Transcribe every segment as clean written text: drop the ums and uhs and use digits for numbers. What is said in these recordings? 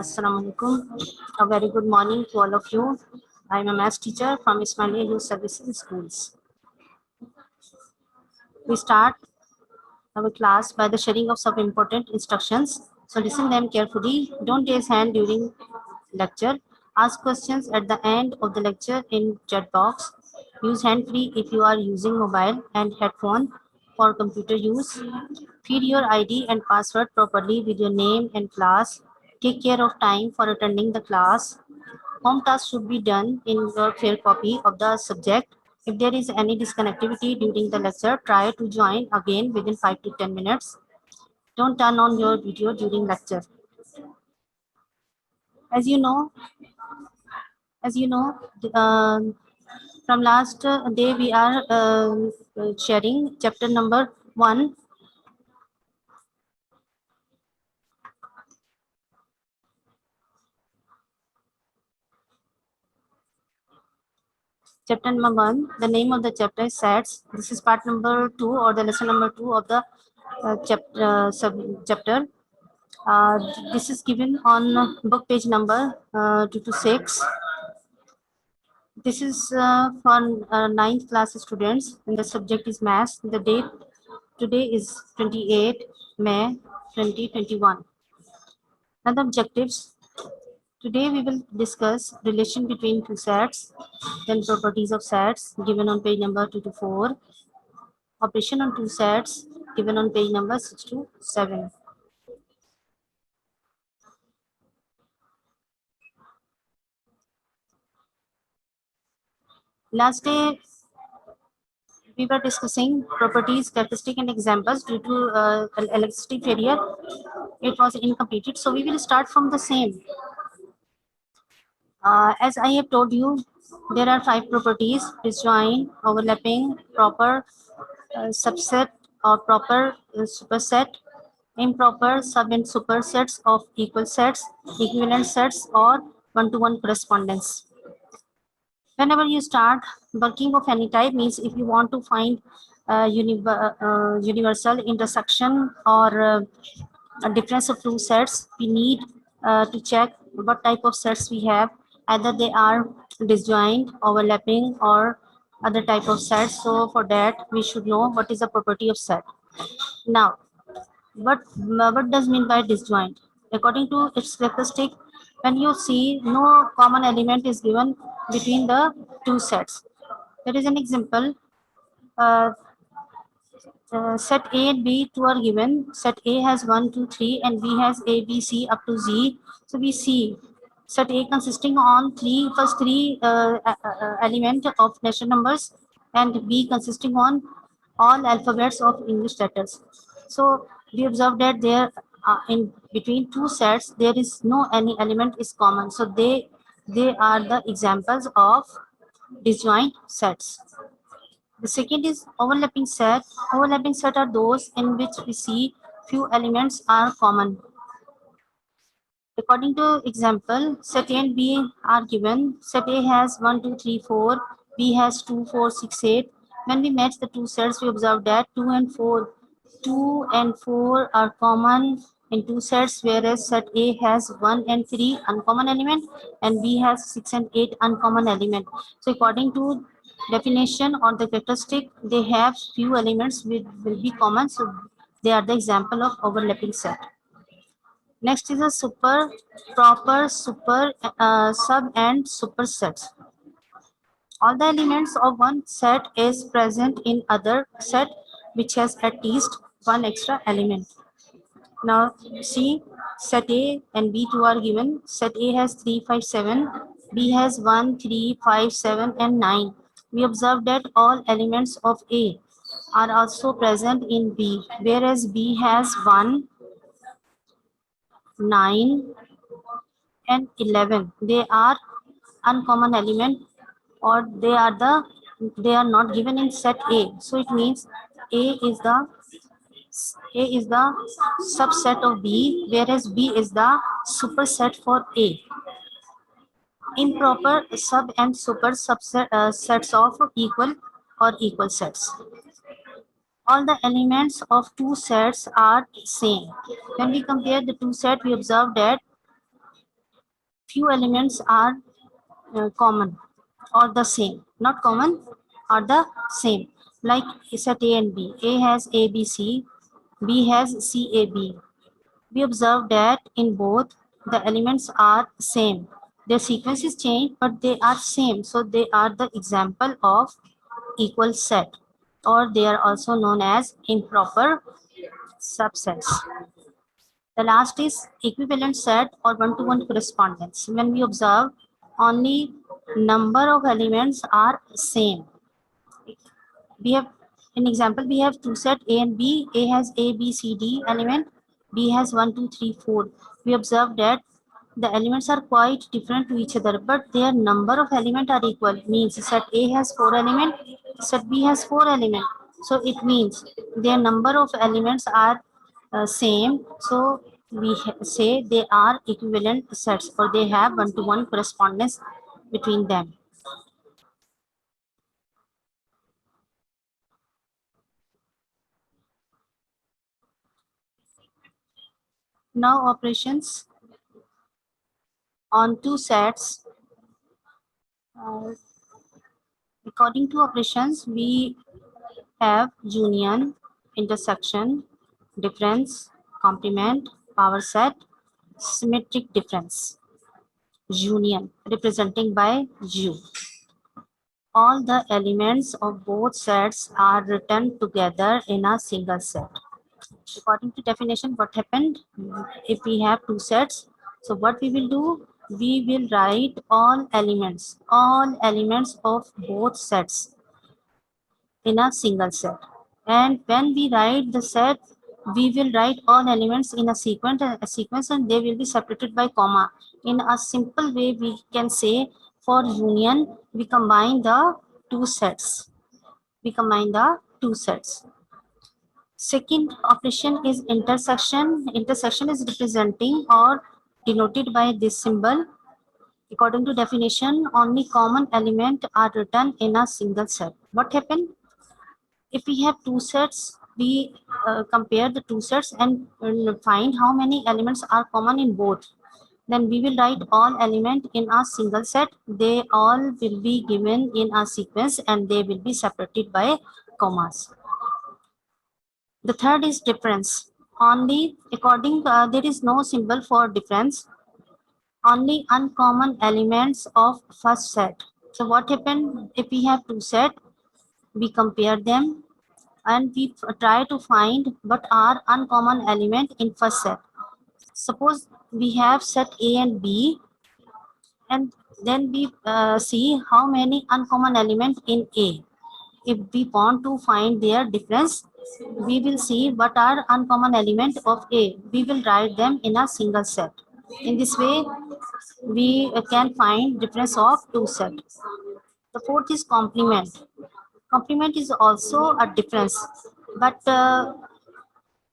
Assalamu alaikum. A very good morning to all of you. I am a math teacher from Ismailia Youth Services Schools. We start our class by the sharing of some important instructions. So listen them carefully. Don't raise hand during lecture. Ask questions at the end of the lecture in chat box. Use hand free if you are using mobile and headphone for computer use. Feed your ID and password properly with your name and class. Take care of time for attending the class. Home task should be done in your fair copy of the subject. If there is any disconnectivity during the lecture, try to join again within 5 to 10 minutes. Don't turn on your video during lecture. As you know, as you know, from last day we are sharing chapter number 1. Chapter number 1, the name of the chapter is sets. This is part number 2 or the lesson number 2 of the chapter. Uh, this is given on book page number 226. This is for 9th class students and the subject is math. The date today is 28 May 2021. And the objectives. Today we will discuss relation between two sets, then properties of sets given on page number 2 to 4, operation on two sets given on page number 6 to 7. Last day we were discussing properties, characteristic and examples. Due to electricity failure, it was incompleted. So we will start from the same. As I have told you, there are 5 properties: disjoint, overlapping, proper subset or proper superset, improper sub and supersets of equal sets, equivalent sets, or one-to-one correspondence. Whenever you start working of any type, means if you want to find universal intersection or a difference of two sets, we need to check what type of sets we have. Either they are disjoint, overlapping, or other type of sets. So for that we should know what is the property of set. Now what does mean by disjoint? According to its characteristic, when you see no common element is given between the two sets. There is an example. Uh, Set A and B two are given. Set A has 1, 2, 3, and B has A, B, C up to Z. So we see set A consisting on first three element of natural numbers, and B consisting on all alphabets of English letters. So we observe that there in between two sets there is no any element is common. So they are the examples of disjoint sets. The second is overlapping set. Overlapping set are those in which we see few elements are common. According to example, set A and B are given. Set A has 1, 2, 3, 4. B has 2, 4, 6, 8. When we match the two sets, we observe that 2 and 4 are common in two sets, whereas set A has 1 and 3 uncommon element and B has 6 and 8 uncommon element. So according to definition or the characteristic, they have few elements which will be common. So they are the example of overlapping set. Next is a proper, super, sub and supersets. All the elements of one set is present in other set which has at least one extra element. Now see, set A and B2 are given. Set A has 3, 5, 7. B has 1, 3, 5, 7 and 9. We observe that all elements of A are also present in B, whereas B has 1, 9 and 11. They are uncommon element, or they are not given in set A. So it means A is the A is the subset of B, whereas B is the superset for A. Improper sub and super subset sets of equal sets. All the elements of two sets are same. When we compare the two sets, we observe that few elements are common or the same, not common or the same, like set A and B. A has A, B, C, B has C, A, B. We observe that in both the elements are same. Their sequence is changed, but they are same. So they are the example of equal set, or they are also known as improper subsets. The last is equivalent set or one-to-one correspondence. When we observe only number of elements are same. We have an example, we have two set A and B. A has A, B, C, D element. B has 1, 2, 3, 4. We observe that the elements are quite different to each other, but their number of elements are equal. Means set A has 4 elements, set B has 4 elements. So it means their number of elements are same. So we say they are equivalent sets, or they have one-to-one correspondence between them. Now operations on two sets. Uh, According to operations, we have union, intersection, difference, complement, power set, symmetric difference. Union representing by U. All the elements of both sets are written together in a single set. According to definition, what happened if we have two sets? So what we will do? We will write all elements of both sets in a single set. And when we write the set, we will write all elements in a sequence, and they will be separated by comma. In a simple way, we can say for union, we combine the two sets. Second operation is intersection. Intersection is representing or denoted by this symbol. According to definition, only common element are written in a single set. What happened? If we have two sets, we compare the two sets and find how many elements are common in both. Then we will write all element in a single set. They all will be given in a sequence, and they will be separated by commas. The third is difference. Only there is no symbol for difference. Only uncommon elements of first set. So what happened if we have two set? We compare them and we try to find what are uncommon element in first set. Suppose we have set A and B, and then we see how many uncommon element in A. If we want to find their difference, we will see what are uncommon element of A. We will write them in a single set. In this way, we can find difference of two sets. The fourth is complement. Complement is also a difference, but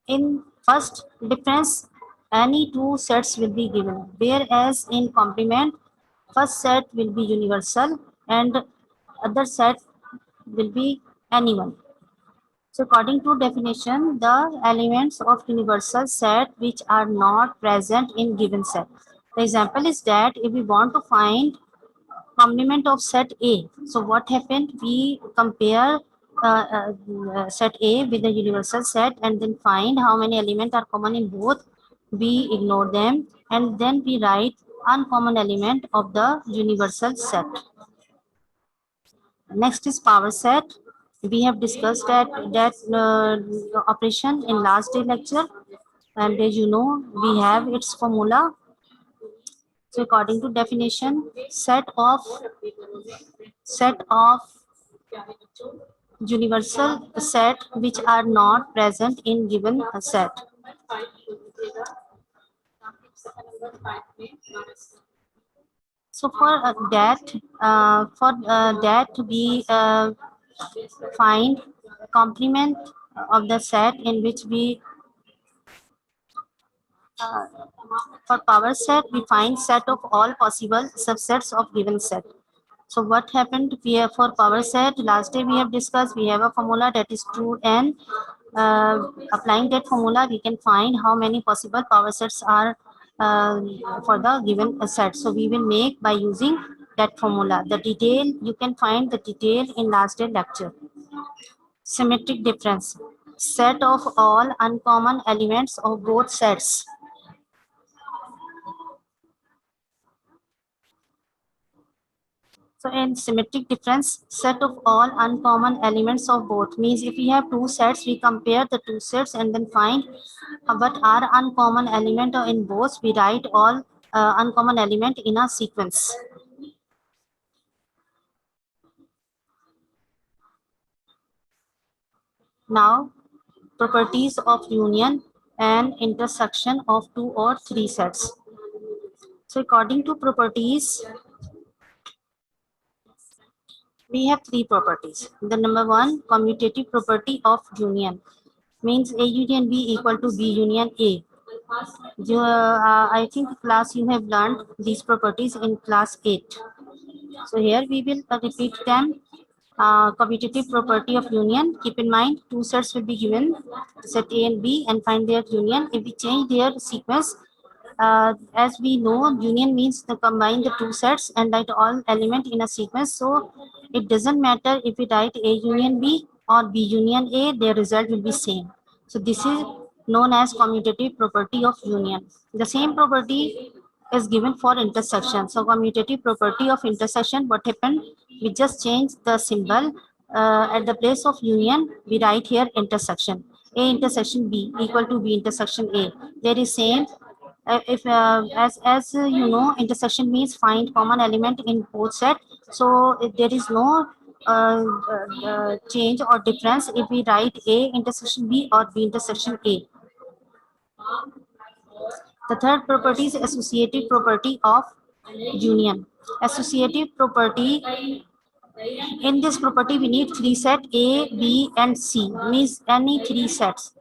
in first difference, any two sets will be given, whereas in complement, first set will be universal and other set will be anyone. So according to definition, the elements of universal set which are not present in given set. The example is that if we want to find complement of set A. So what happened? We compare set A with the universal set and then find how many elements are common in both. We ignore them and then we write uncommon element of the universal set. Next is power set. We have discussed that operation in last day lecture, and as you know, we have its formula. So according to definition, set of universal set which are not present in given set. So for that we find complement of the set in which we uh, for power set we find set of all possible subsets of given set. So what happened? We have for power set, last day we have discussed, we have a formula that is true, and applying that formula we can find how many possible power sets are for the given set. So we will make by using that formula. The detail, you can find the detail in last day lecture. Symmetric difference, set of all uncommon elements of both sets. So in symmetric difference, set of all uncommon elements of both means if we have two sets, we compare the two sets and then find what are uncommon element in both. We write all uncommon element in a sequence. Now, properties of union and intersection of two or three sets. So according to properties, we have three properties. The number one, commutative property of union means A union B equal to B union A. I think class you have learned these properties in class 8. So here we will repeat them. Commutative property of union. Keep in mind two sets will be given, set A and B, and find their union. If we change their sequence, as we know, union means to combine the two sets and write all element in a sequence. So it doesn't matter if we write A union B or B union A, their result will be same. So this is known as commutative property of union. The same property is given for intersection. So commutative property of intersection, what happened? We just change the symbol. At the place of union, we write here intersection. A intersection B equal to B intersection A. There is same. If as you know, intersection means find common element in both set. So if there is no change or difference if we write A intersection B or B intersection A. The third property is associative property of union. Associative property, in this property we need three set A, B and C, means any three sets.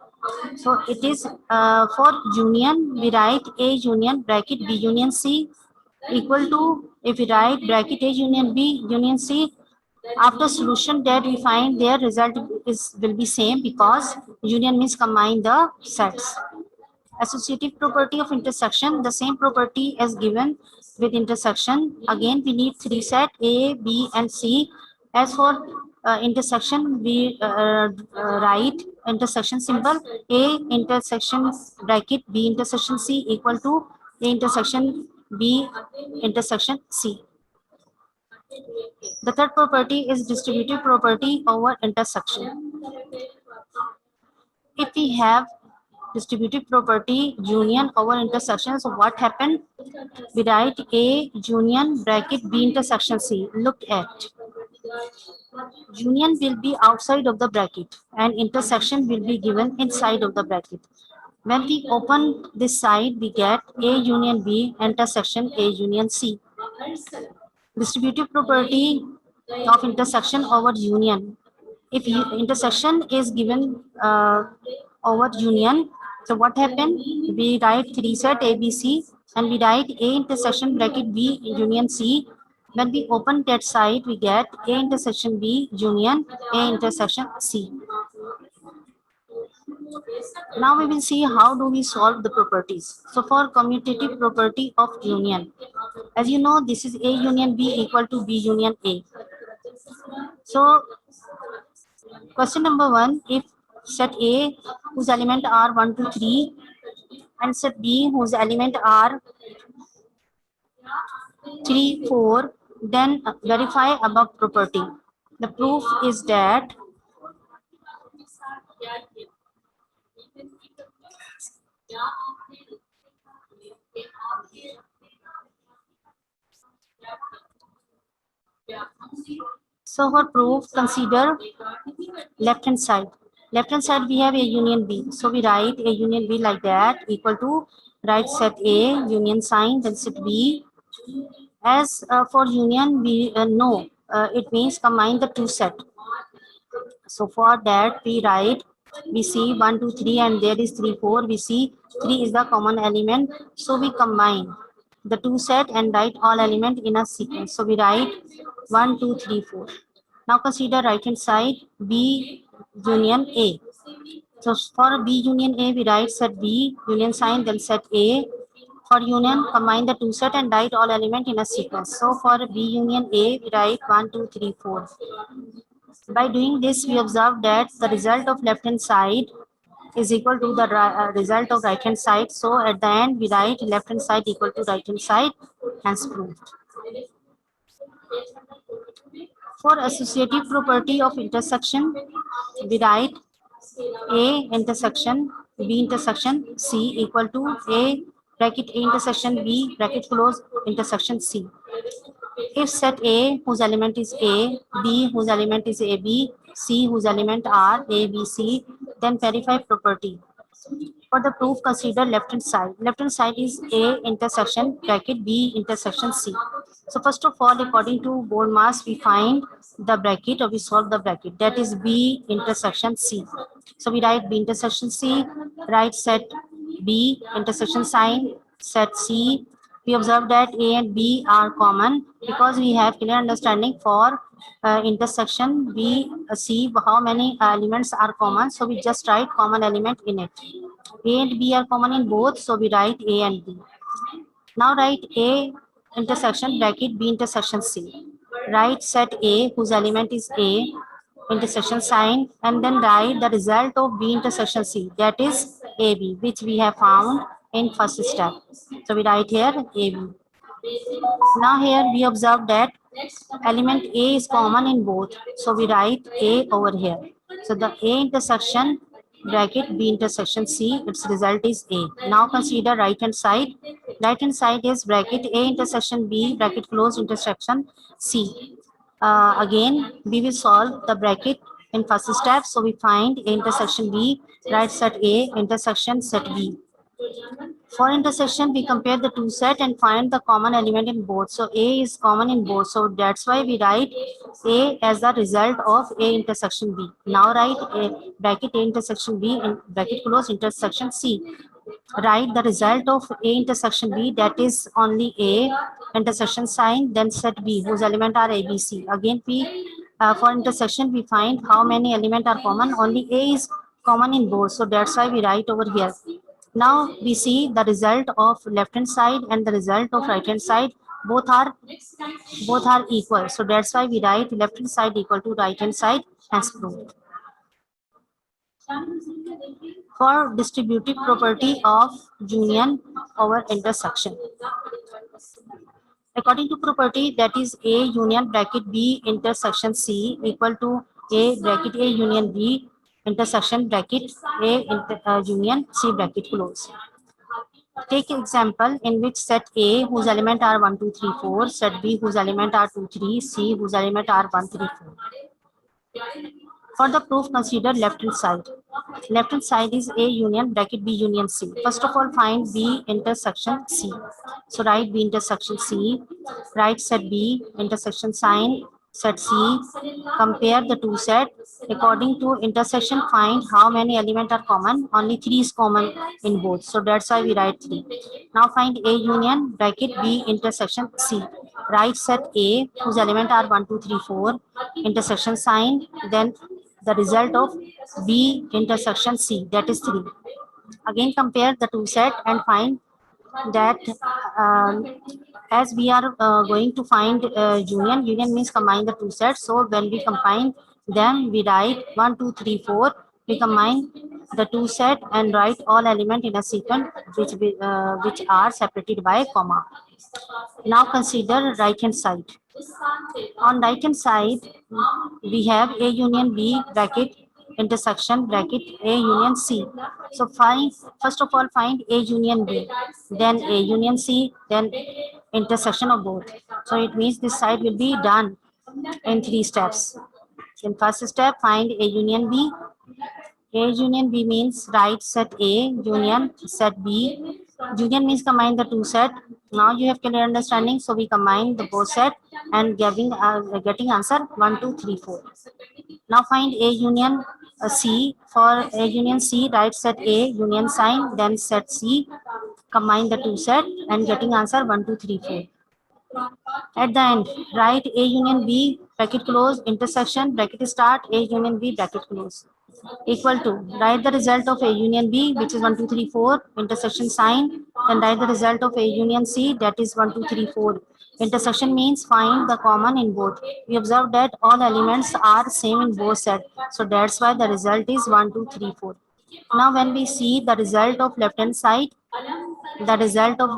So it is for union we write A union bracket B union C equal to, if we write bracket A union B union C, after solution that we find their result is will be same because union means combine the sets. Associative property of intersection, the same property as given with intersection. Again, we need three set A, B, and C. As for intersection, we write intersection symbol A intersection bracket B intersection C equal to A intersection B intersection C. The third property is distributive property over intersection. If we have distributive property union over intersection, so what happened? We write A union bracket B intersection C. Look at union will be outside of the bracket and intersection will be given inside of the bracket. When we open this side, we get A union B intersection A union C. Distributive property of intersection over union. If intersection is given over union, so what happened? We write three set ABC and we write A intersection bracket B union C. When we open that side, we get A intersection B union A intersection C. Now we will see how do we solve the properties. So for commutative property of union, as you know, this is A union B equal to B union A. So question number one, if set A whose element are 1, 2, 3 and set B whose element are 3, 4, then verify above property. The proof is that so for proof, consider left hand side. Left hand side we have A union B. So we write A union B like that equal to right set A union sign then set B. As for union we know it means combine the two set. So for that we write, we see 1, 2, 3 and there is 3, 4. We see 3 is the common element. So we combine the two set and write all element in a sequence. So we write 1, 2, 3, 4. Now consider right hand side B union A. So for B union A we write set B union sign then set A. For union, combine the two set and write all element in a sequence. So for B union A, we write 1, 2, 3, 4. By doing this, we observe that the result of left hand side is equal to the result of right hand side. So at the end, we write left hand side equal to right hand side, hence proved. For associative property of intersection, we write A intersection B intersection C equal to A bracket A intersection B bracket close intersection C. If set A whose element is A, B whose element is AB, C whose element are A, B, C, then verify property. For the proof, consider left hand side. Left hand side is A intersection bracket B intersection C. So first of all, according to bone mass, we find the bracket or we solve the bracket. That is B intersection C. So we write B intersection C, write set B intersection sign, set C. We observe that A and B are common because we have clear understanding for intersection. We see how many elements are common. So we just write common element in it. A and B are common in both, so we write A and B. Now write A intersection bracket B intersection C. Write set A whose element is A intersection sign and then write the result of B intersection C, that is AB, which we have found in first step. So we write here AB. Now here we observe that element A is common in both. So we write A over here. So the A intersection bracket B intersection C, its result is A. Now consider right hand side. Right hand side is bracket A intersection B bracket close intersection C. Again, we will solve the bracket in first step. So we find A intersection B, right set A intersection set B. For intersection, we compare the two set and find the common element in both. So A is common in both. So that's why we write A as the result of A intersection B. Now write A bracket A intersection B and bracket close intersection C. Write the result of A intersection B, that is only A intersection sign, then set B whose element are A, B, C. Again, for intersection we find how many element are common. Only A is common in both. So that's why we write over here. Now we see the result of left hand side and the result of right hand side, both are equal. So that's why we write left hand side equal to right hand side as proved. For distributive property of union over intersection. According to property, that is A union bracket B intersection C equal to A bracket A union B intersection bracket A union C bracket close. Take example in which set A whose element are 1, 2, 3, 4, set B whose element are 2, 3, C whose element are 1, 3, 4. For the proof, consider left hand side. Left hand side is A union bracket B union C. First of all, find B intersection C. So write B intersection C, write set B intersection sign, set C, compare the two set. According to intersection, find how many elements are common. Only 3 is common in both. So that's why we write 3. Now find A union bracket B intersection C. Write set A whose element are 1, 2, 3, 4, intersection sign, then the result of B intersection C, that is 3. Again compare the two set and find that as we are going to find union means combine the two sets. So when we combine them, we write 1, 2, 3, 4. We combine the two set and write all element in a sequence which are separated by comma. Now consider right hand side. On right hand side, we have A union B bracket intersection bracket A union C. So find, first of all find A union B, then A union C, then intersection of both. So it means this side will be done in 3 steps. In first step, find A union B. A union B means write set A union set B. Union means combine the two set. Now you have clear understanding. So we combine the both set and getting answer 1, 2, 3, 4. Now find A union C. For A union C, write set A union sign, then set C. Combine the two set and getting answer 1, 2, 3, 4. At the end, write A union B bracket close, intersection, bracket start, A union B, bracket close. Equal to, write the result of A union B, which is 1, 2, 3, 4, intersection sign, then write the result of A union C, that is 1, 2, 3, 4. Intersection means find the common in both. We observe that all elements are same in both sets. So that's why the result is 1, 2, 3, 4. Now when we see the result of left hand side, the result of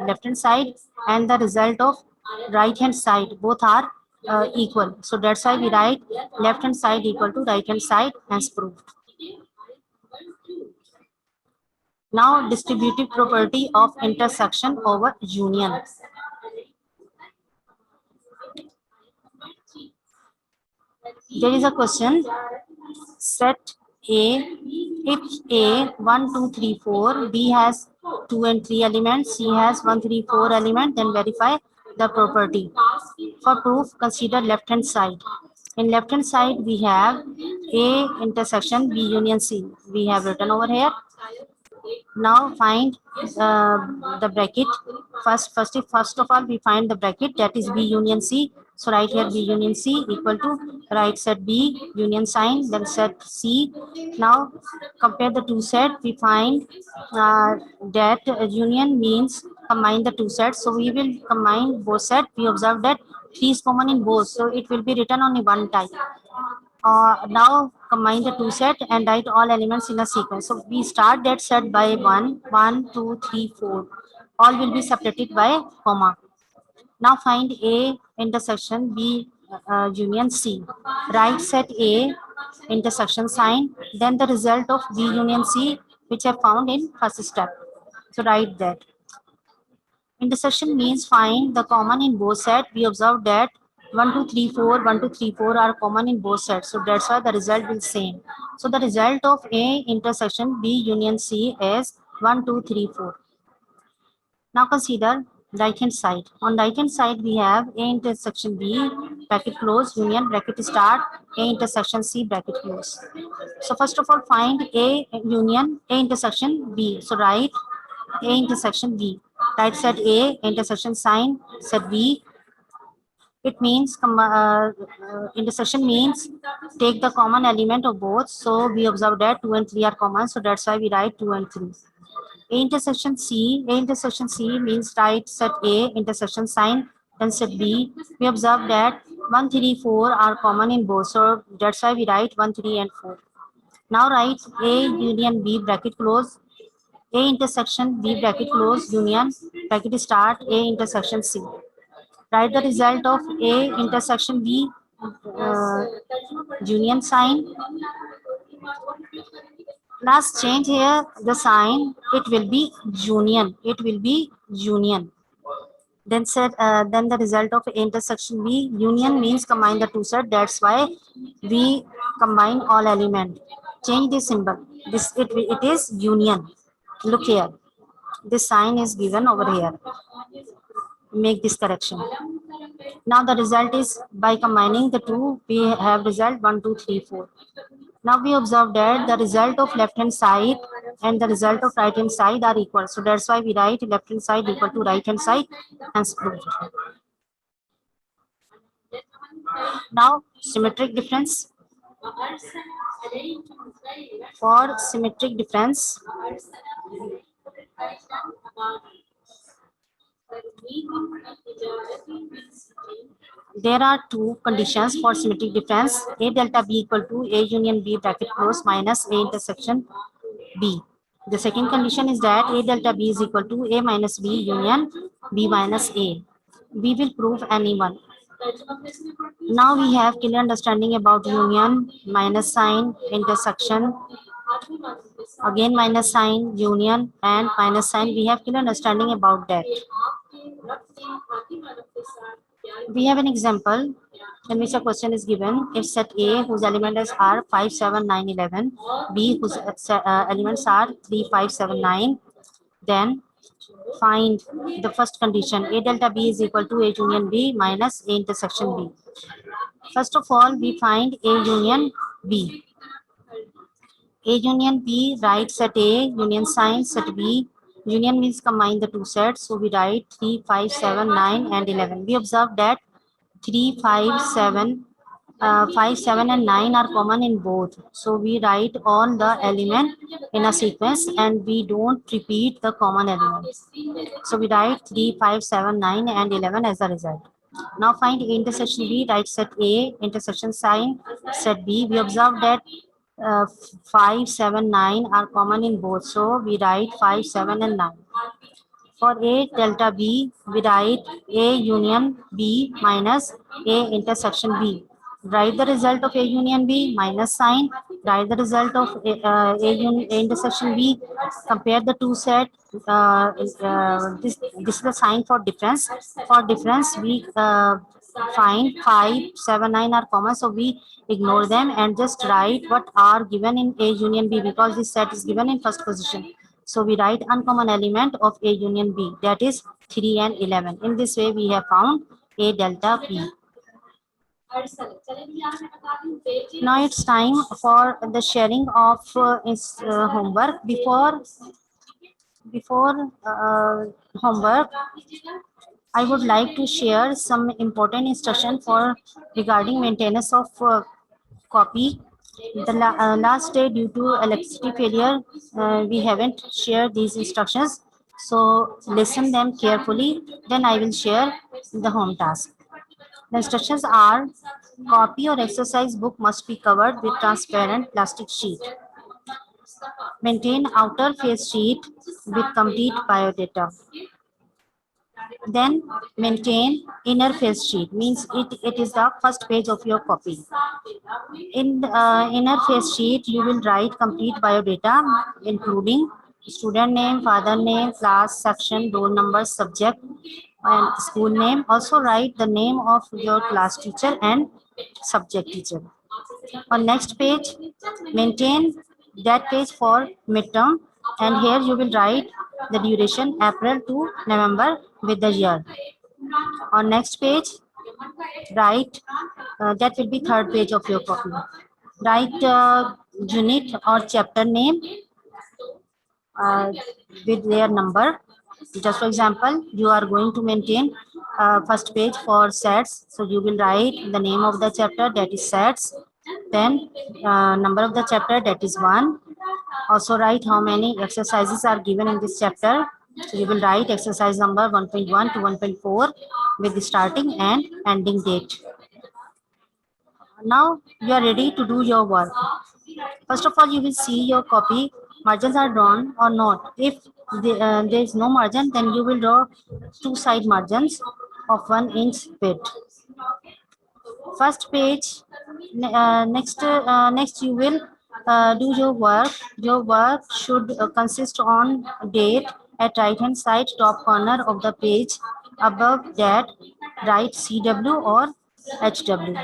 left hand side and the result of right hand side both are equal. So that's why we write left hand side equal to right hand side as proved. Now distributive property of intersection over union. There is a question. Set A, if A 1, 2, 3, 4, B has 2 and 3 elements, C has 1, 3, 4 element, then verify the property. For proof, consider left hand side. In left hand side, we have A intersection B union C. We have written over here. Now find the bracket. First of all, we find the bracket, that is B union C. So right here B union C equal to, right set B union sign, then set C. Now compare the two sets. We find that union means combine the two sets. So we will combine both sets. We observe that 3 is common in both. So it will be written only one type. Now combine the two set and write all elements in a sequence. So we start that set by 1, 1, 2, 3, 4. All will be separated by comma. Now find A intersection B union C. Write set A intersection sign, then the result of B union C, which I found in first step. So write that. Intersection means find the common in both sets. We observe that 1, 2, 3, 4, 1, 2, 3, 4 are common in both sets. So that's why the result will same. So the result of A intersection B union C is 1, 2, 3, 4. Now consider right hand side. On right hand side we have A intersection B bracket close union bracket start A intersection C bracket close. So first of all find A union A intersection B. So write A intersection B. Right set A intersection sign set B. It means intersection means take the common element of both. So we observe that 2 and 3 are common. So that's why we write 2 and 3. A intersection C. A intersection C means right set A intersection sign then set B. We observe that 1, 3, 4 are common in both. So that's why we write 1, 3 and 4. Now write A union B bracket close A intersection B bracket close union bracket start A intersection C. Write the result of A intersection B union sign. Last change here the sign. It will be union. It will be union. Then then the result of A intersection B union means combine the two sets. That's why we combine all element. Change this symbol. It is union. Look here. This sign is given over here. Make this correction. Now the result is by combining the two, we have result 1, 2, 3, 4. Now we observe that the result of left hand side and the result of right hand side are equal. So that's why we write left hand side equal to right hand side as proved. Now symmetric difference. For symmetric difference, there are two conditions for symmetric difference. A delta B equal to A union B bracket close minus A intersection B. The second condition is that A delta B is equal to A minus B union B minus A. We will prove any one. Now we have clear understanding about union, minus sign, intersection, again minus sign, union and minus sign. We have clear understanding about that. We have an example in which a question is given. If set A whose elements are 5, 7, 9, 11, B whose elements are 3, 5, 7, 9, then find the first condition. A delta B is equal to A union B minus A intersection B. First of all, we find A union B. A union B, write set A, union sign, set B. Union means combine the two sets. So we write 3, 5, 7, 9 and 11. We observe that 3, 5, 7, 5, 7 and 9 are common in both. So we write all the element in a sequence and we don't repeat the common element. So we write 3, 5, 7, 9 and 11 as a result. Now find intersection B, write set A, intersection sign set B. We observe that 5, 7, 9 are common in both. So we write 5, 7 and 9. For A delta B, we write A union B minus A intersection B. Write the result of A union B minus sign. Write the result of A intersection B. Compare the two set. This is the sign for difference. For difference, we find 5, 7, 9 are common. So we ignore them and just write what are given in A union B because this set is given in first position. So we write uncommon element of A union B, that is 3 and 11. In this way, we have found A delta B. Now it's time for the sharing of homework. Before homework, I would like to share some important instruction for regarding maintenance of copy. The last day due to electricity failure, we haven't shared these instructions. So listen them carefully. Then I will share the home task. The instructions are: copy or exercise book must be covered with transparent plastic sheet. Maintain outer face sheet with complete biodata. Then maintain inner face sheet, means it is the first page of your copy. In the inner face sheet, you will write complete biodata, including student name, father name, class, section, roll number, subject, and school name. Also write the name of your class teacher and subject teacher. On next page, maintain that page for midterm, and here you will write the duration April to November with the year. On next page, write that will be third page of your copy. Write unit or chapter name uh, with their number. Just for example, you are going to maintain first page for sets, so you will write the name of the chapter, that is sets, then number of the chapter, that is 1. Also write how many exercises are given in this chapter, so you will write exercise number 1.1 to 1.4 with the starting and ending date. Now you are ready to do your work. First of all, you will see your copy, margins are drawn or not. If there is no margin, then you will draw two side margins of 1 inch width. First page, next you will do your work. Your work should consist on date at right hand side top corner of the page. Above that, write CW or HW.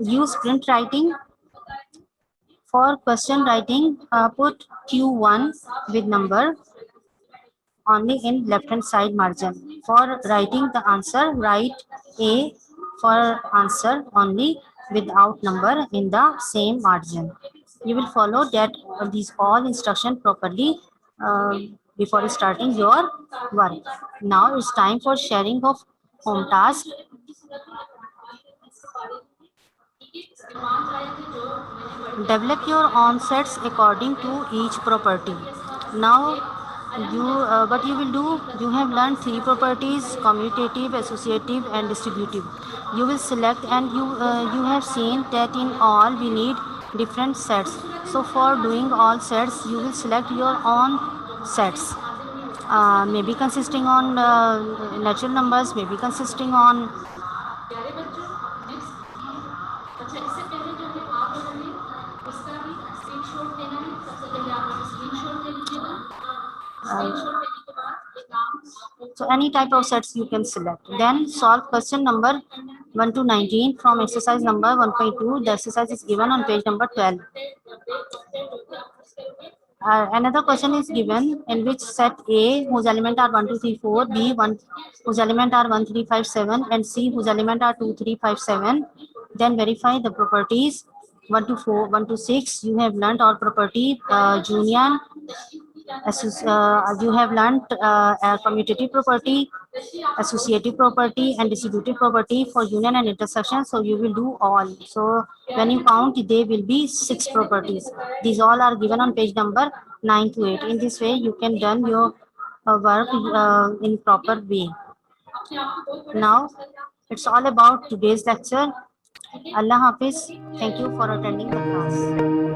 Use print writing. For question writing, put Q1 with number only in left hand side margin. For writing the answer, write A for answer only without number in the same margin. You will follow that these all instruction properly before starting your work. Now it's time for sharing of home task. Develop your own sets according to each property. Now what you will do, you have learned three properties: commutative, associative and distributive. You will select, and you have seen that in all we need different sets. So for doing all sets, you will select your own sets, maybe consisting on natural numbers, maybe consisting on so any type of sets you can select. Then solve question number 1 to 19 from exercise number 1.2. The exercise is given on page number 12. Another question is given in which set A, whose element are 1, 2, 3, 4, B, 1, whose element are 1, 3, 5, 7, and C, whose element are 2, 3, 5, 7. Then verify the properties 1 to 4, 1 to 6. You have learned all property union, You have learned commutative property, associative property, and distributive property for union and intersection. So you will do all. So when you count, they will be 6 properties. These all are given on page number 9 to 8. In this way, you can done your work in proper way. Now, it's all about today's lecture. Allah Hafiz. Thank you for attending the class.